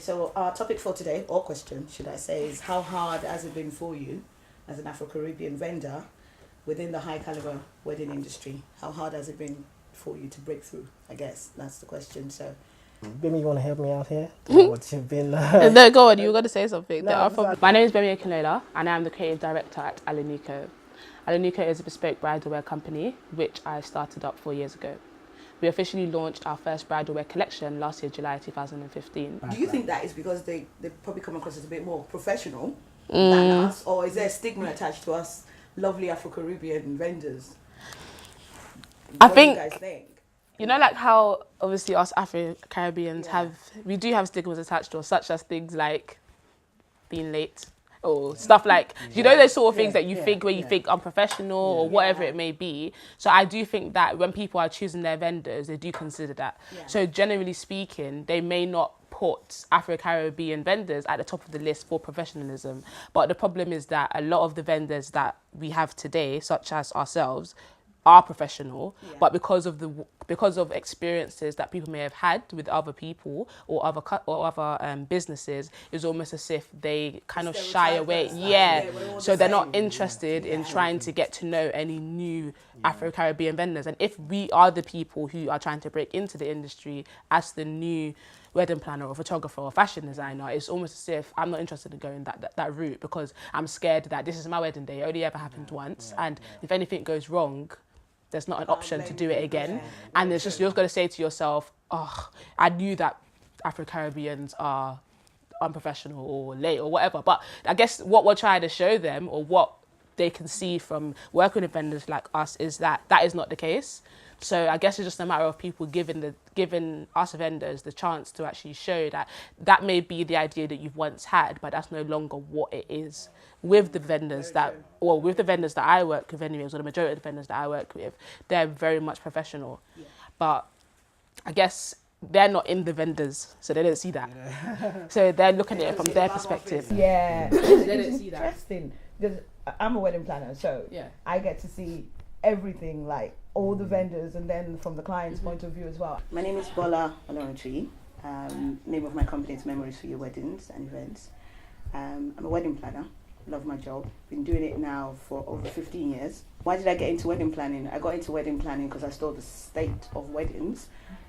so our topic for today, or question, should I say, is how hard has it been for you as an Afro-Caribbean vendor within the high caliber wedding industry? How hard has it been for you to break through? I guess that's the question. So, Bimi, you want to help me out here? What you've been... No, go on. You were going to say something. No, My name is Bemi Akilola, and I am the creative director at Alanico. Alanico is a bespoke bridal wear company, which I started up 4 years ago. We officially launched our first bridal wear collection last year, July 2015. do you think that is because they probably come across as a bit more professional than us, or is there a stigma attached to us lovely Afro-Caribbean vendors? I What think, do you guys think? you know, like how obviously us Afro-Caribbeans we do have stigmas attached to us, such as things like being late or stuff like, you know, those sort of things that you think when you think unprofessional or whatever it may be. So I do think that when people are choosing their vendors, they do consider that. Yeah. So generally speaking, they may not put Afro-Caribbean vendors at the top of the list for professionalism. But the problem is that a lot of the vendors that we have today, such as ourselves, are professional, but because of experiences that people may have had with other people or other businesses, it's almost as if they kind of shy away. So they're not interested in trying to get to know any new Afro-Caribbean vendors. And if we are the people who are trying to break into the industry as the new wedding planner or photographer or fashion designer, it's almost as if I'm not interested in going that route, because I'm scared that this is my wedding day. It only ever happened once, and if anything goes wrong, there's not an option to do it again. And it's just, you're going to say to yourself, oh, I knew that Afro-Caribbeans are unprofessional or late or whatever. But I guess what we're trying to show them, or what they can see from working with vendors like us, is that that is not the case. So I guess it's just a matter of people giving us vendors the chance to actually show that that may be the idea that you've once had, but that's no longer what it is. With the vendors that I work with anyways, or the majority of the vendors that I work with, they're very much professional. But I guess they're not in the vendors, so they don't see that. So they're looking at it from their perspective. Yeah, They don't see that. interesting, because I'm a wedding planner, so I get to see everything, like all the vendors, and then from the client's point of view as well. My name is Bola Olorunchi. Name of my company is Memories for Your Weddings and Events. I'm a wedding planner. Love my job. Been doing it now for over 15 years. Why did I get into wedding planning? I got into wedding planning because I saw the state of weddings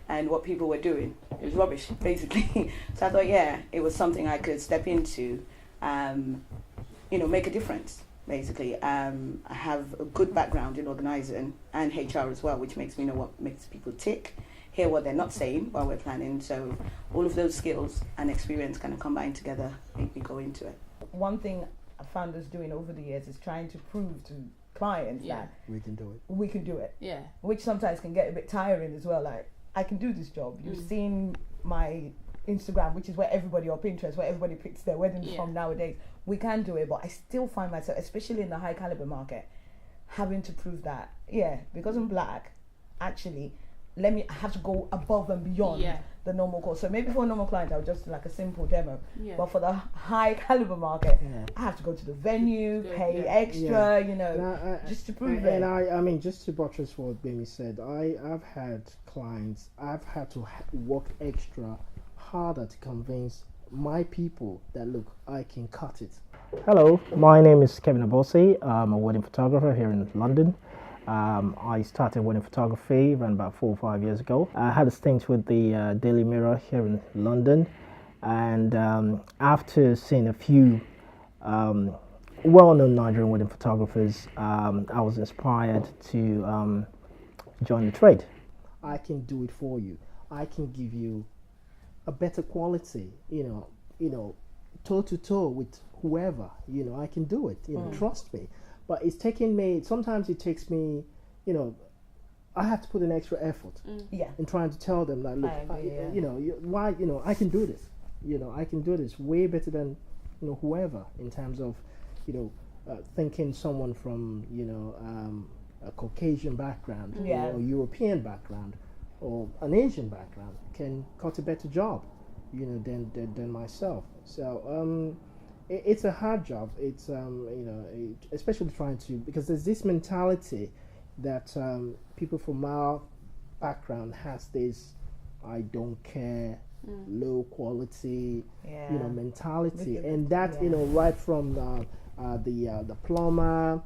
and what people were doing. It was rubbish, basically. So I thought, it was something I could step into, make a difference, basically. I have a good background in organising and HR as well, which makes me know what makes people tick, hear what they're not saying while we're planning. So all of those skills and experience kind of combined together make me go into it. One thing I found us doing over the years is trying to prove to clients that We can do it. we can do it. Yeah. Which sometimes can get a bit tiring as well. Like, I can do this job. You've seen my Instagram, which is where everybody, or Pinterest, where everybody picks their weddings from nowadays. We can do it, but I still find myself, especially in the high caliber market, having to prove that, because I'm black, actually, I have to go above and beyond the normal course. So maybe for a normal client, I'll just do like a simple demo. But for the high caliber market, I have to go to the venue, pay extra, just to prove it. And I mean, just to buttress what Bimi said, I've had clients, I've had to work extra harder to convince my people that, look, I can cut it. Hello, my name is Kevin Abosi. I'm a wedding photographer here in London. I started wedding photography around about 4 or 5 years ago. I had a stint with the Daily Mirror here in London, and after seeing a few well-known Nigerian wedding photographers, I was inspired to join the trade. I can do it for you. I can give you a better quality, toe to toe with whoever. I can do it. Trust me. But it's taking me, sometimes it takes me, I have to put an extra effort in trying to tell them that, look, I can do this. I can do this way better than, whoever, in terms of, thinking someone from, a Caucasian background or European background or an Asian background can cut a better job, than myself. So, it's a hard job. It's especially trying to, because there's this mentality that people from our background has this I don't care low quality, Yeah. mentality, With the- and that yeah. right from the plumber,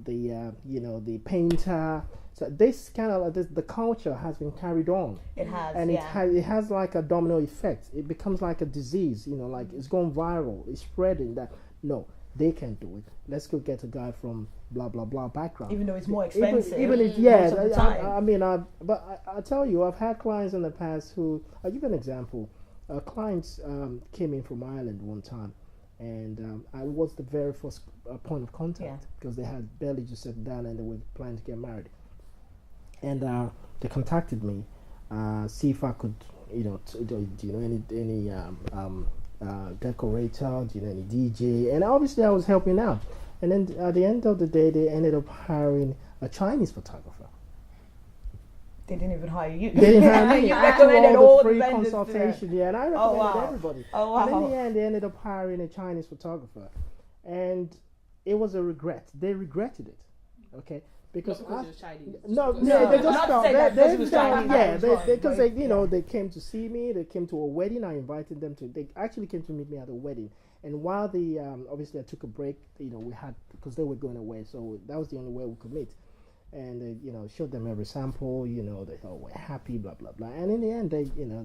the painter. So this kind of the culture has been carried on, It has, and yeah. it has like a domino effect. It becomes like a disease, like it's going viral. It's spreading that no, they can do it. Let's go get a guy from blah blah blah background. Even though it's more expensive. Even if most of the time. I tell you, I've had clients in the past who. I'll give you an example. Clients came in from Ireland one time, and I was the very first point of contact because they had barely just settled down and they were planning to get married. And they contacted me, see if I could, do you know any decorator, do you know any DJ, and obviously I was helping out. And then at the end of the day, they ended up hiring a Chinese photographer. They didn't even hire you. They didn't hire me. You I did recommended all all the the free vendors to consultation, and I recommended Oh, wow. everybody. Oh, wow. And in the end, they ended up hiring a Chinese photographer, and it was a regret. They regretted it, okay? Because Not because it was Chinese. no, No, they just not to felt say that because it was Chinese, yeah, that was wrong, because but, they came to see me. They came to a wedding. I invited them to. They actually came to meet me at a wedding. And while the obviously I took a break, we had because they were going away, so that was the only way we could meet. And showed them every sample. They were happy, blah blah blah. And in the end,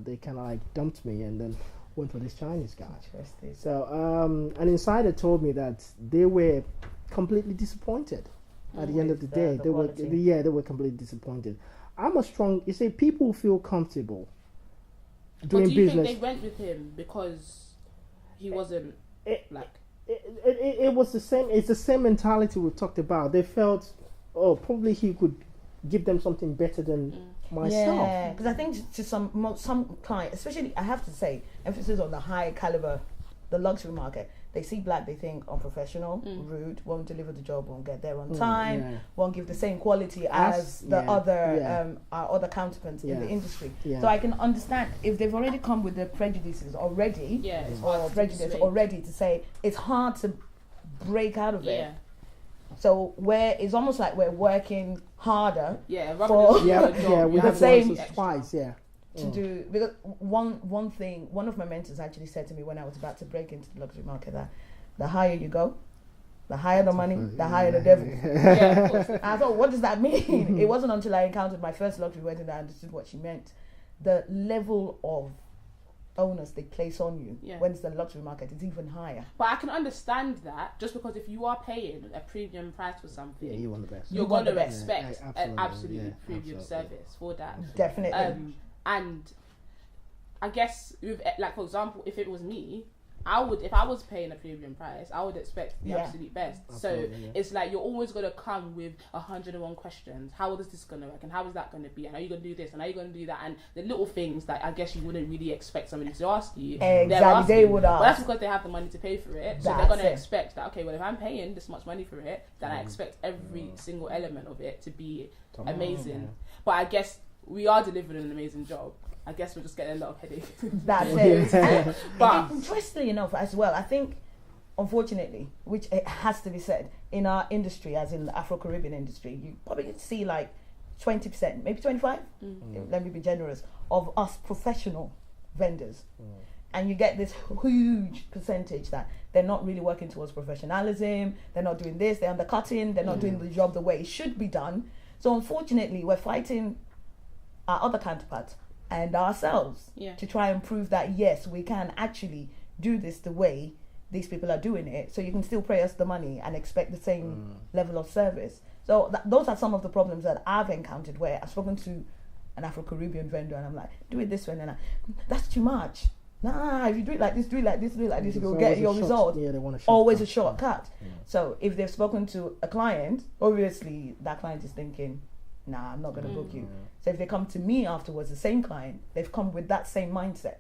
they kind of like dumped me and then went for this Chinese guy. Interesting. So an insider told me that they were completely disappointed. At the end of the day, they were completely disappointed. You say people feel comfortable doing But do you business. think they went with him because he wasn't It was the same. It's the same mentality we talked about. They felt, probably he could give them something better than myself. Yeah, because I think to some clients, especially I have to say, emphasis on the high caliber, the luxury market. They see black, they think unprofessional, rude, won't deliver the job, won't get there on time, won't give the same quality as the our other counterparts in the industry. Yeah. So I can understand if they've already come with the prejudices already, it's or hard to prejudice swing. already to say it's hard to break out of it. Yeah. So it's almost like we're working harder Yeah, For- We The have same- once or twice. Yeah. to do, because one thing one of my mentors actually said to me when I was about to break into the luxury market, that the higher you go, the higher the money, the higher the devil. Yeah, of course. I thought, what does that mean? It wasn't until I encountered my first luxury wedding that I understood what she meant. The level of onus they place on you when it's the luxury market is even higher. But I can understand that, just because if you are paying a premium price for something, You want the best. you're want going the to best. expect an absolutely, absolute premium service for that. Definitely. And I guess, with, like, for example, if it was me, if I was paying a premium price, I would expect the absolute best. Absolutely, It's like you're always going to come with 101 questions. How is this going to work? And how is that going to be? And are you going to do this? And are you going to do that? And the little things that I guess you wouldn't really expect somebody to ask you. Exactly, they would ask. But that's because they have the money to pay for it. So they're going to expect that, okay, well, if I'm paying this much money for it, then I expect every single element of it to be amazing. But I guess we are delivering an amazing job. I guess we're just getting a lot of headache. That's it. But interestingly enough, as well, I think, unfortunately, which it has to be said, in our industry, as in the Afro-Caribbean industry, you probably see like 20%, maybe 25, let me be generous, of us professional vendors. And you get this huge percentage that they're not really working towards professionalism, they're not doing this, they're undercutting, they're not doing the job the way it should be done. So unfortunately, we're fighting our other counterparts and ourselves to try and prove that yes, we can actually do this the way these people are doing it, so you can still pay us the money and expect the same level of service. So those are some of the problems that I've encountered, where I've spoken to an Afro-Caribbean vendor and I'm like, do it this way, and that's too much. Nah, if you do it like this, do it like this, do it like this, you'll get your result. Yeah, they want a shortcut. Always a shortcut. So if they've spoken to a client, obviously that client is thinking, nah, I'm not going to book you. So if they come to me afterwards, the same client, they've come with that same mindset.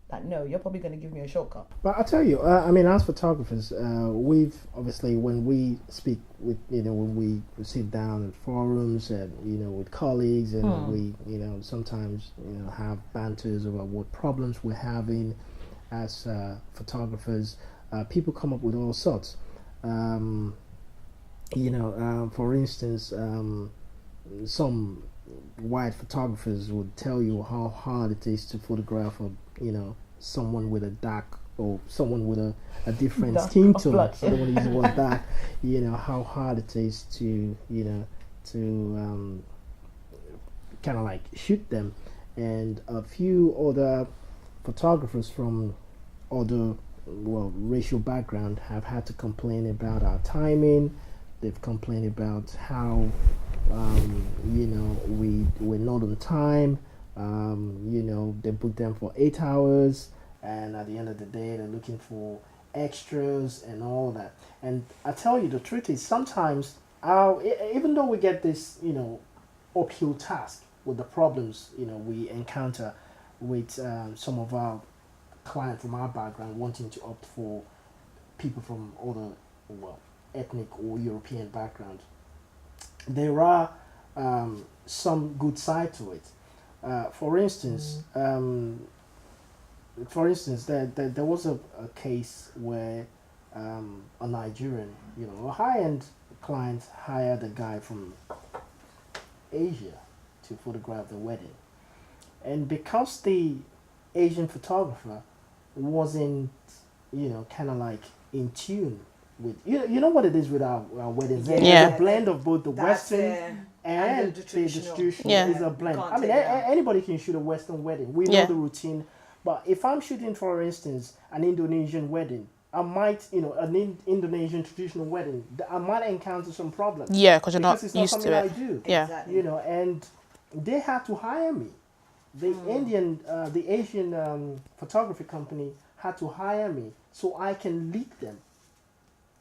That no, you're probably going to give me a shortcut. But I tell you, I mean, as photographers, we've obviously, when we speak with, when we sit down in forums and, with colleagues, and we, sometimes, have banters about what problems we're having as photographers. People come up with all sorts. For instance, some white photographers would tell you how hard it is to photograph someone with a dark or someone with a different Dark skin tone. complexion. I don't want to use the word dark. How hard it is to kind of like shoot them, and a few other photographers from other racial background have had to complain about our timing. They've complained about how we're not on time. They book them for 8 hours, and at the end of the day they're looking for extras and all that. And I tell you, the truth is sometimes even though we get this uphill task with the problems we encounter with some of our clients from our background wanting to opt for people from other ethnic or European background, there are some good side to it. For instance, there was a case where a Nigerian, a high-end client hired a guy from Asia to photograph the wedding, and because the Asian photographer wasn't, kind of like in tune with, you know what it is with our weddings. Yeah. It's a blend of both the That's Western and the traditional. Yeah. Is a blend. Can't I mean, take that. anybody can shoot a Western wedding. We know the routine. But if I'm shooting, for instance, an Indonesian wedding, I might, an Indonesian traditional wedding, I might encounter some problems. Yeah, because you're not It's not used something to I it. do. Yeah. Exactly. And they had to hire me. The Asian photography company had to hire me so I can lead them.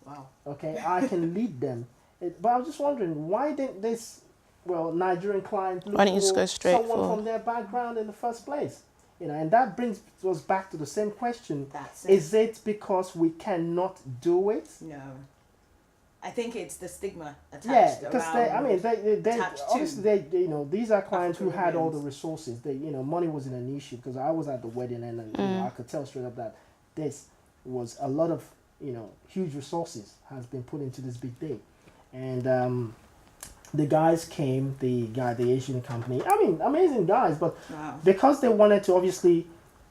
Wow. Okay, I can lead them. But I was just wondering, why didn't this, Nigerian client look Why didn't you just for go straight someone for- from their background in the first place? And that brings us back to the same question. That's it. Is it because we cannot do it? No. I think it's the stigma attached. Yeah, because around they attached to obviously these are clients who had all the African-Americans. resources. Money wasn't an issue because I was at the wedding and I could tell straight up that this was a lot of huge resources has been put into this big day, and the guys came, the Asian company. I mean, amazing guys, but Wow. because they wanted to obviously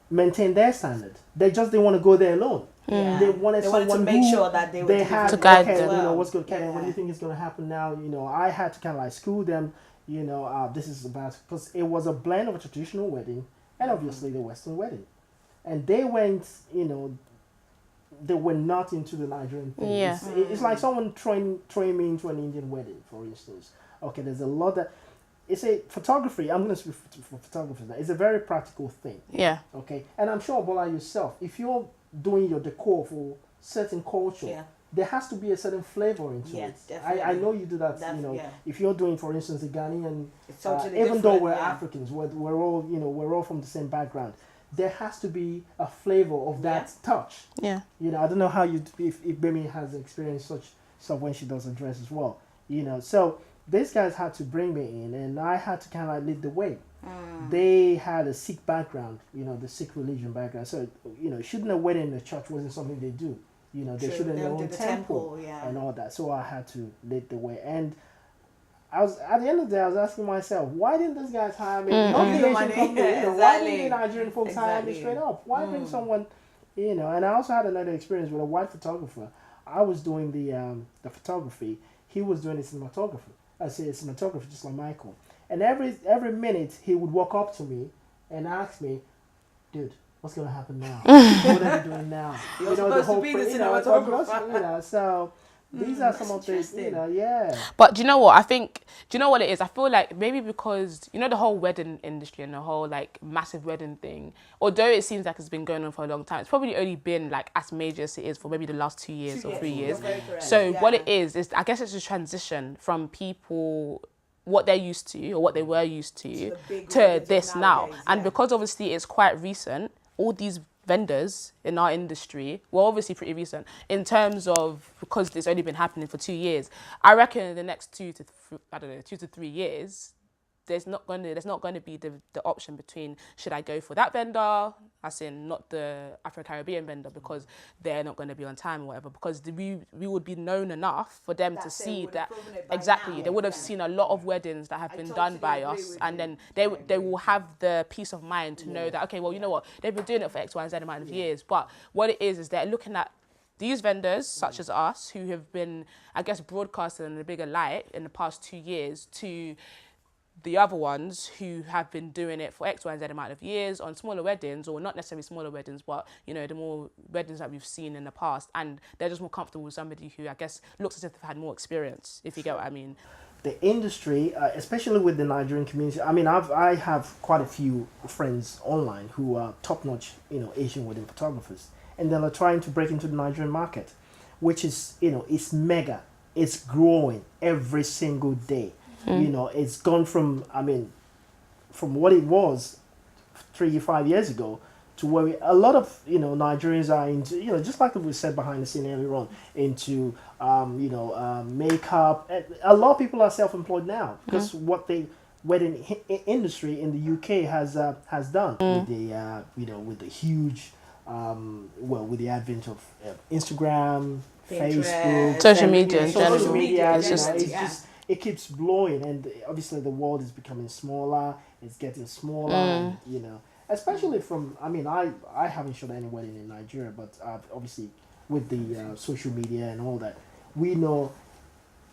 maintain their standard, they just didn't want to go there alone. Yeah. They wanted to someone make who sure that they were had To guide okay, them. what's going to happen? What do Yeah. you think is going to happen now? I had to kind of like school them. This is about, because it was a blend of a traditional wedding and obviously the Western wedding, and they went. They were not into the Nigerian thing. Yeah. It's like someone throwing me into an Indian wedding, for instance. Okay, there's a lot that. It's a photography. I'm going to speak for photographers now. It's a very practical thing. Yeah. Okay, and I'm sure, Bola, yourself, if you're doing your decor for certain culture, Yeah. there has to be a certain flavor into Yeah, it. definitely. I know you do that. Yeah. If you're doing, for instance, the Ghanaian, It's totally even though different, we're yeah. Africans, we're all we're all from the same background. There has to be a flavor of that touch. Yeah. I don't know how if Bemi has experienced such stuff when she does a dress as well. So these guys had to bring me in, and I had to kind of like lead the way. They had a Sikh background, the Sikh religion background. So shooting a wedding in a church wasn't something they do. They shoot in their own temple yeah. and all that. So I had to lead the way, and I was at the end of the day, I was asking myself, why didn't these guys hire me? Not the Asian money. company, Why Exactly. didn't the Nigerian folks hire me straight up? Why bring someone, And I also had another experience with a white photographer. I was doing the photography. He was doing the cinematography. I say cinematography, just like Michael. And every minute he would walk up to me and ask me, "Dude, what's gonna happen now? What are you doing now?" You're supposed to be the cinematographer. So these are some of the, yeah. But do you know what? Do you know what it is? I feel like maybe because, the whole wedding industry and the whole like massive wedding thing, although it seems like it's been going on for a long time, it's probably only been like as major as it is for maybe the last 2 years or 3 years. You're very correct, So yeah. what it is I guess it's a transition from people, what they're used to or what they were used to the big to weddings of this now. nowadays, And yeah. because obviously it's quite recent, all these vendors in our industry, well, obviously pretty recent in terms of, because it's only been happening for 2 years. I reckon in the next 2 to 3 years, there's not going to be the option between should I go for that vendor, as in not the Afro-Caribbean vendor, because they're not going to be on time or whatever, because we would be known enough for them to see that exactly they would have seen a lot of weddings that have been done by us, and then they will have the peace of mind to know that, okay, well, you know what, they've been doing it for X, Y, and Z amount of years. But what it is they're looking at these vendors, such as us, who have been, I guess, broadcasted in a bigger light in the past 2 years, to the other ones who have been doing it for X, Y, and Z amount of years on smaller weddings, or not necessarily smaller weddings, but, you know, the more weddings that we've seen in the past. And they're just more comfortable with somebody who, I guess, looks as if they've had more experience, if you get what I mean. The industry, especially with the Nigerian community, I mean, I have quite a few friends online who are top-notch, you know, Asian wedding photographers, and they're trying to break into the Nigerian market, which is, you know, it's mega. It's growing every single day. You know, it's gone from, I mean, from what it was 3-5 years ago to where a lot of, you know, Nigerians are into, you know, just like we said behind the scene earlier on, into, makeup. A lot of people are self-employed now because what the wedding industry in the UK has done with the, you know, with the huge, with the advent of Instagram, Facebook, social media, social media, it's just, it keeps blowing, and obviously the world is becoming smaller. It's getting smaller, and, you know, especially from. I mean, I haven't shot any wedding in Nigeria, but obviously with the social media and all that, we know,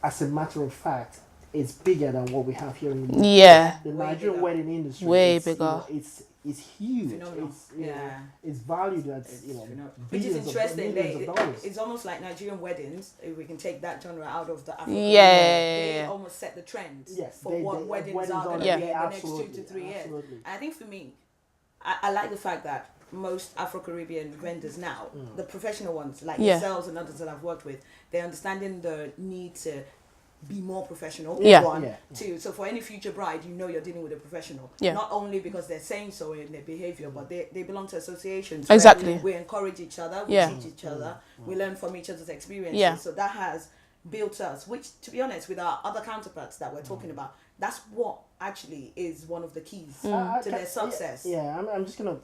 as a matter of fact, it's bigger than what we have here in the UK. Yeah. The Nigerian wedding industry, way it's, bigger. You know, it's huge. Phenomenal. It's, you know, it's valued at, you know, which is interesting. millions of dollars. It's almost like Nigerian weddings. If we can take that genre out of the African, they almost set the trend for what weddings are going to be in the next 2 to 3 years. And I think for me, I like the fact that most Afro-Caribbean vendors now, the professional ones like yourselves and others that I've worked with, they're understanding the need to be more professional. Two. So for any future bride, you know you're dealing with a professional. Not only because they're saying so in their behavior, but they belong to associations. Exactly. We encourage each other. We teach each other. We learn from each other's experiences. So that has built us. Which, to be honest, with our other counterparts that we're talking about, that's what actually is one of the keys to their success. I'm just gonna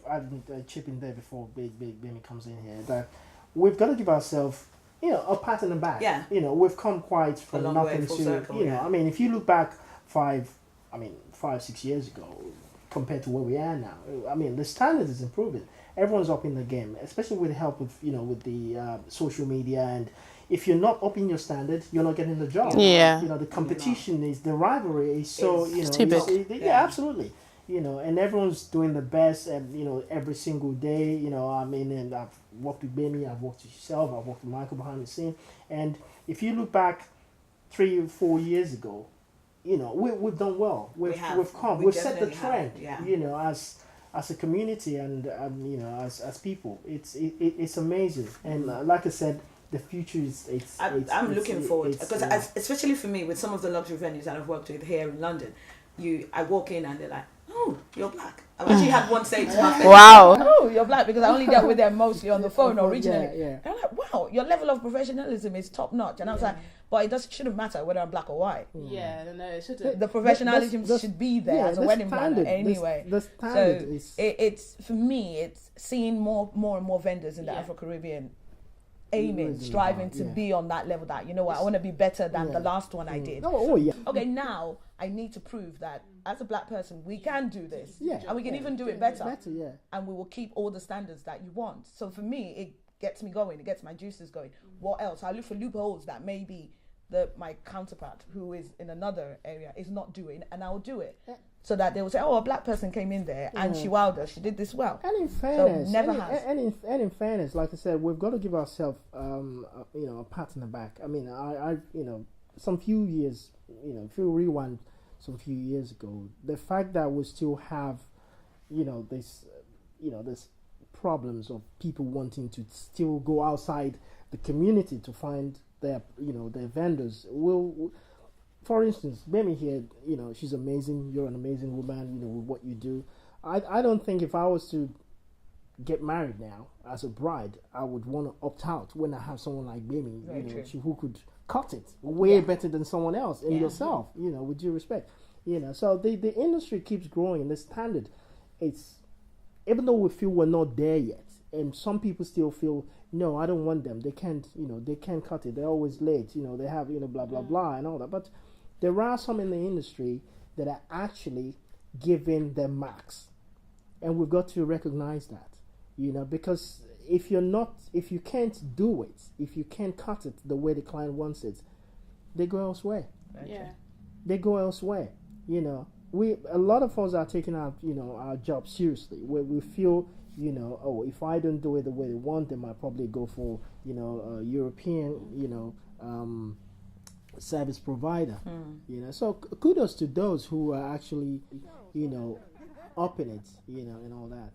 chip in there before Big Bimmy comes in here. That we've got to give ourselves, you know, a pat on the back. You know, we've come quite from nothing to, circle, you know, I mean, if you look back 5-6 years ago compared to where we are now, I mean, the standard is improving. Everyone's up in the game, especially with the help of, you know, with the social media. And if you're not up in your standard, you're not getting the job. You know, the competition is, the rivalry is so, you know, too big. Absolutely. You know, and everyone's doing the best, and, you know, every single day. You know, I mean, and I've worked with Bimmy, I've worked with yourself, I've worked with Michael behind the scene. And if you look back 3 or 4 years ago, you know, we've done well. We've set the trend. You know, as a community and you know, as people, it's amazing. And like I said, the future is. I'm looking forward, because especially for me, with some of the luxury venues that I've worked with here in London, I walk in and they're like, "Oh, you're black." I've actually had one say to my face, "Wow, oh, you're black," because I only dealt with them mostly on the phone originally. And I'm like, "Wow, your level of professionalism is top notch." And I was like, "But it shouldn't matter whether I'm black or white." No, it shouldn't. The professionalism should be there as a wedding planner anyway. The standard is. It's for me. It's seeing more and more vendors in the Afro-Caribbean striving to be on that level. That, you know what, I want to be better than the last one I did. Okay, now I need to prove that as a black person we can do this, and we can even do it better, and we will keep all the standards that you want. So for me, it gets me going, it gets my juices going. What else? I look for loopholes that maybe my counterpart who is in another area is not doing, and I'll do it. So that they will say, "Oh, a black person came in there and she wowed us. She did this well." And in fairness, in fairness, like I said, we've got to give ourselves, you know, a pat on the back. I mean, I you know, some few years, you know, if you rewind some few years ago, the fact that we still have, you know, this problems of people wanting to still go outside the community to find their, you know, their vendors will. For instance, Bemi here, you know, she's amazing. You're an amazing woman, you know, with what you do. I don't think if I was to get married now as a bride, I would want to opt out when I have someone like Bemi, you know, who could cut it way better than someone else and yourself, you know, with due respect. So the industry keeps growing. The standard, it's, even though we feel we're not there yet, and some people still feel, no, I don't want them. They can't, they can't cut it. They're always late. They have, blah blah blah and all that. But there are some in the industry that are actually giving them max, and we've got to recognize that, because if you can't do it, if you can't cut it the way the client wants it, they go elsewhere. Yeah. They go elsewhere. A lot of us are taking our job seriously. Where we feel, oh, if I don't do it the way they want, they might probably go for, a European, service provider. So kudos to those who are actually, upping it, and all that.